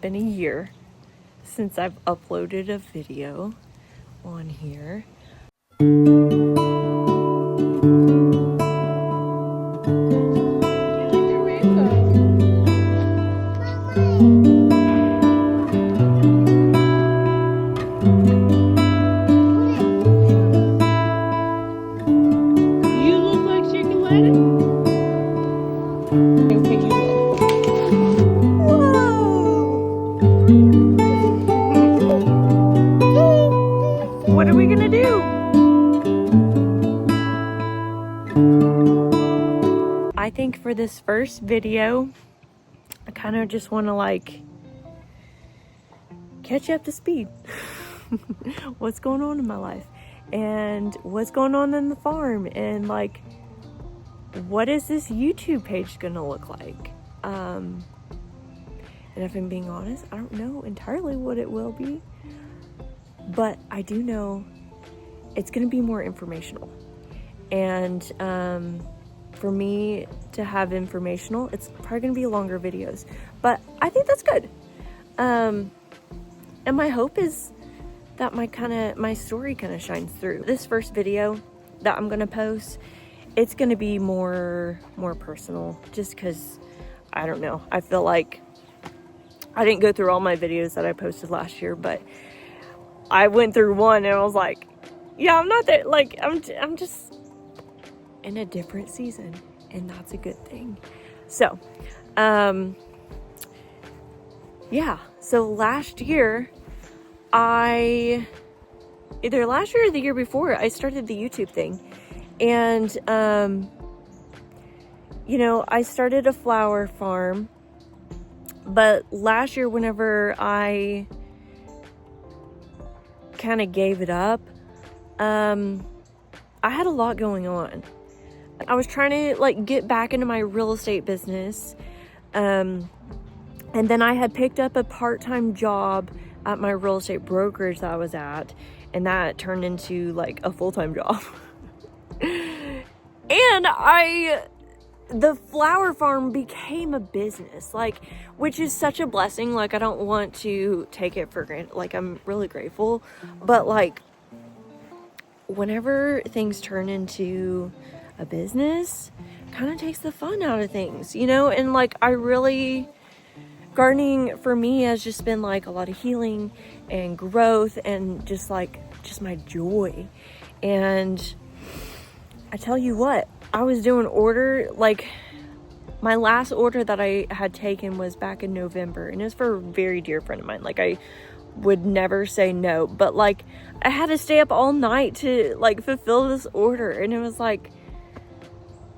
been a year since I've uploaded a video on here. You look like chicken lettuce. What are we gonna do? I think for this first video, I kind of just want to like catch up to speed. What's going on in my life and what's going on in the farm, and like what is this YouTube page gonna look like? And if I'm being honest, I don't know entirely what it will be, but I do know it's gonna be more informational. And for me to have informational, it's probably gonna be longer videos, but I think that's good. And my hope is that my story kind of shines through. This first video that I'm gonna post, it's gonna be more personal, just because I don't know, I feel like I didn't go through all my videos that I posted last year, but I went through one and I was like, yeah, I'm not there. Like, I'm just in a different season, and that's a good thing. So, yeah. So last year, either last year or the year before, I started the YouTube thing. And, you know, I started a flower farm, but last year, whenever I kind of gave it up, I had a lot going on. I was trying to like get back into my real estate business. And then I had picked up a part-time job at my real estate brokerage that I was at, and that turned into like a full-time job. And the flower farm became a business, like, which is such a blessing. Like, I don't want to take it for granted. Like, I'm really grateful, but like, whenever things turn into a business, kind of takes the fun out of things, you know? And like, gardening for me has just been like a lot of healing and growth and just my joy. And I tell you what, I was doing like my last order that I had taken was back in November, and it was for a very dear friend of mine. Like, I would never say no, but like I had to stay up all night to like fulfill this order, and it was like,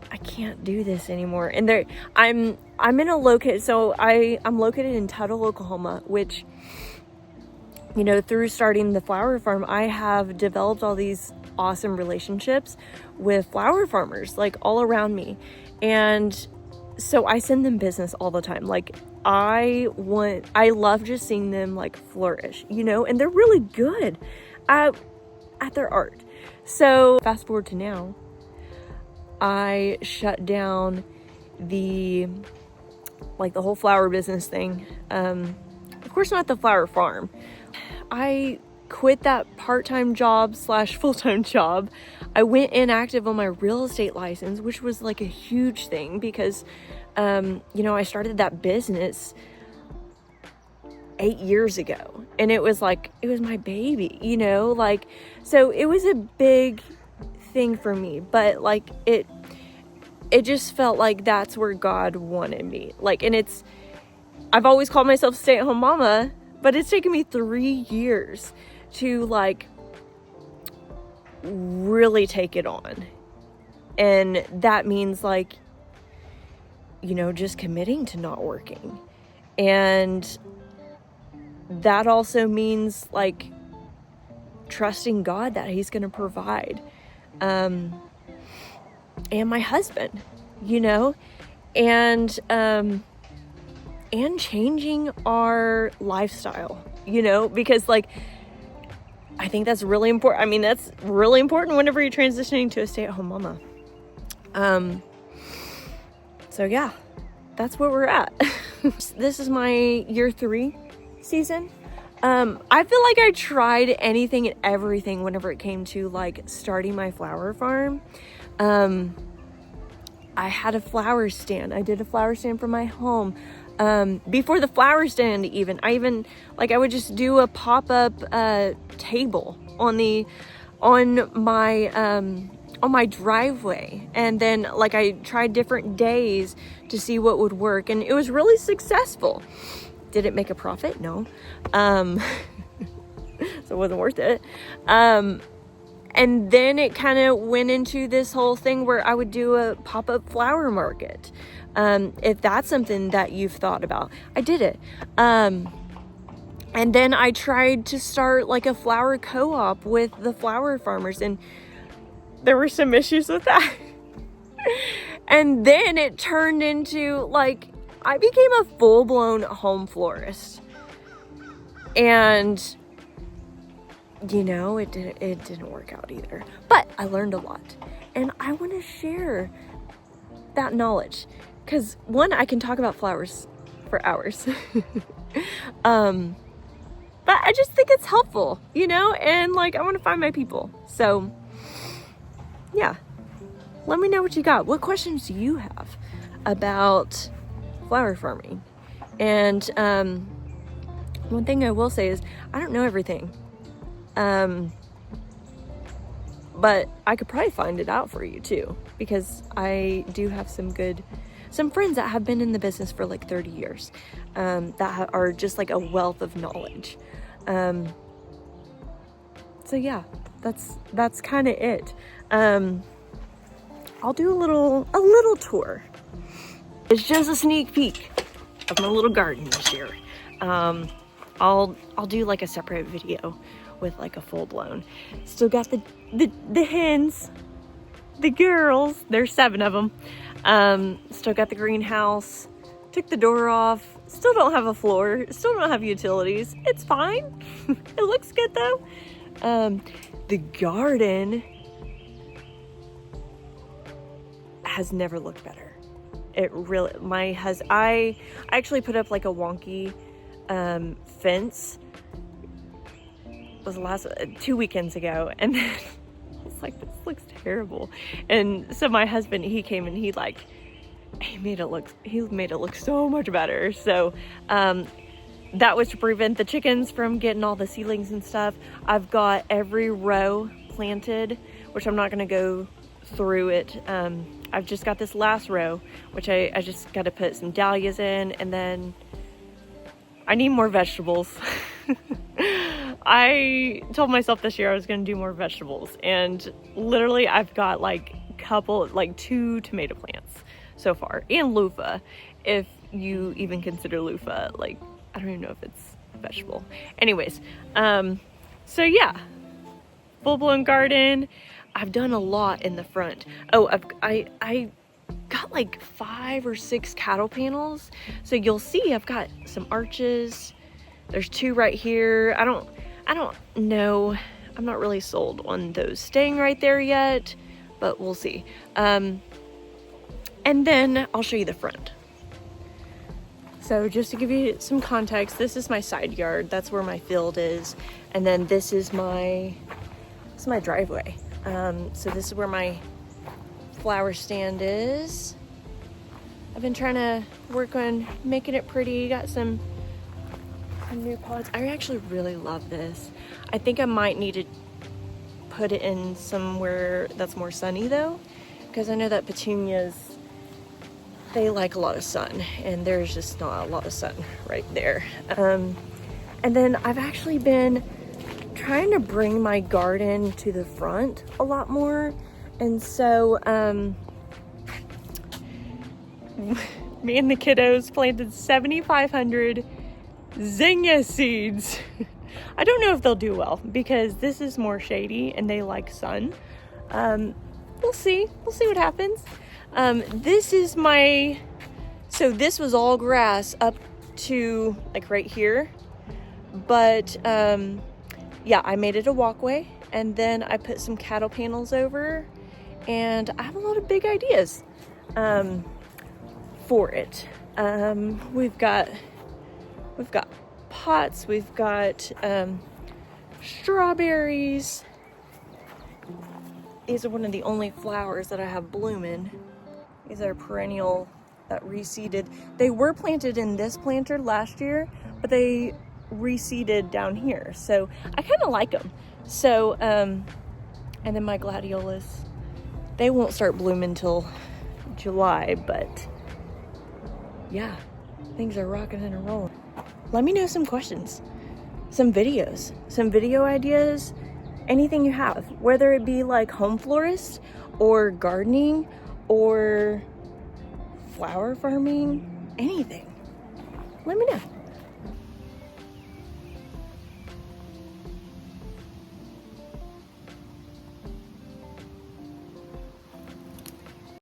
I can't do this anymore. And I'm in a I'm located in Tuttle, Oklahoma, which, you know, through starting the flower farm, I have developed all these awesome relationships with flower farmers like all around me. And so I send them business all the time. Like, I love just seeing them like flourish, you know, and they're really good at their art. So fast forward to now, I shut down the whole flower business thing. Of course, not the flower farm. I quit that part-time job / full-time job. I went inactive on my real estate license, which was like a huge thing because, you know, I started that business 8 years ago, and it was my baby, you know, like, so it was a big thing for me, but like, it just felt like that's where God wanted me. Like, and I've always called myself a stay-at-home mama, but it's taken me 3 years to like really take it on. And that means like, you know, just committing to not working. And that also means like trusting God that He's going to provide. And my husband, you know, and changing our lifestyle, you know, because like, I think that's really important. I mean, that's really important whenever you're transitioning to a stay-at-home mama. So yeah, that's where we're at. This is my year 3 season. I feel like I tried anything and everything whenever it came to like starting my flower farm. I had a flower stand. I did a flower stand for my home. Before the flower stand even, I would just do a pop-up table on my driveway, and then like I tried different days to see what would work, and it was really successful. Did it make a profit? No. So it wasn't worth it. And then it kind of went into this whole thing where I would do a pop-up flower market. If that's something that you've thought about, I did it. And then I tried to start like a flower co-op with the flower farmers, and there were some issues with that. And then it turned into like, I became a full-blown home florist. And you know, it didn't work out either. But I learned a lot. And I want to share that knowledge. Because one, I can talk about flowers for hours. But I just think it's helpful, you know? And like, I want to find my people. So, yeah. Let me know what you got. What questions do you have about flower farming? And one thing I will say is, I don't know everything. But I could probably find it out for you too, because I do have some friends that have been in the business for like 30 years, that are just like a wealth of knowledge. So yeah, that's kind of it. I'll do a little tour. It's just a sneak peek of my little garden this year. I'll do like a separate video with like a full-blown. Still got the hens, the girls, there's 7 of them. Still got the greenhouse, took the door off, still don't have a floor, still don't have utilities. It's fine. It looks good though. The garden has never looked better. It really, I actually put up like a wonky fence. It was the last 2 weekends ago, and then it's like, this looks terrible. And so my husband, he came and he made it look so much better. So that was to prevent the chickens from getting all the seedlings and stuff. I've got every row planted, which I'm not going to go through it. I've just got this last row, which I just got to put some dahlias in, and then I need more vegetables. I told myself this year I was going to do more vegetables, and literally I've got like 2 tomato plants so far, and loofah, if you even consider loofah. Like, I don't even know if it's a vegetable. Anyways, so yeah, full-blown garden. I've done a lot in the front. Oh, I got like 5 or 6 cattle panels. So you'll see I've got some arches. There's 2 right here. I don't know. I'm not really sold on those staying right there yet, but we'll see. And then I'll show you the front. So just to give you some context, this is my side yard. That's where my field is. And then this is my driveway. So this is where my flower stand is. I've been trying to work on making it pretty. Got some new pots. I actually really love this. I think I might need to put it in somewhere that's more sunny though, because I know that petunias, they like a lot of sun, and there's just not a lot of sun right there. And then I've actually been trying to bring my garden to the front a lot more, and so me and the kiddos planted 7,500 zinnia seeds. I don't know if they'll do well because this is more shady and they like sun. We'll see what happens. This was all grass up to like right here, but yeah, I made it a walkway, and then I put some cattle panels over, and I have a lot of big ideas for it. We've got pots, we've got strawberries. These are one of the only flowers that I have blooming. These are perennial that reseeded. They were planted in this planter last year, but they reseeded down here. So I kind of like them. So, and then my gladiolas, they won't start blooming till July, but yeah, things are rocking and rolling. Let me know some questions, some videos, some video ideas, anything you have, whether it be like home florist or gardening or flower farming, anything. Let me know.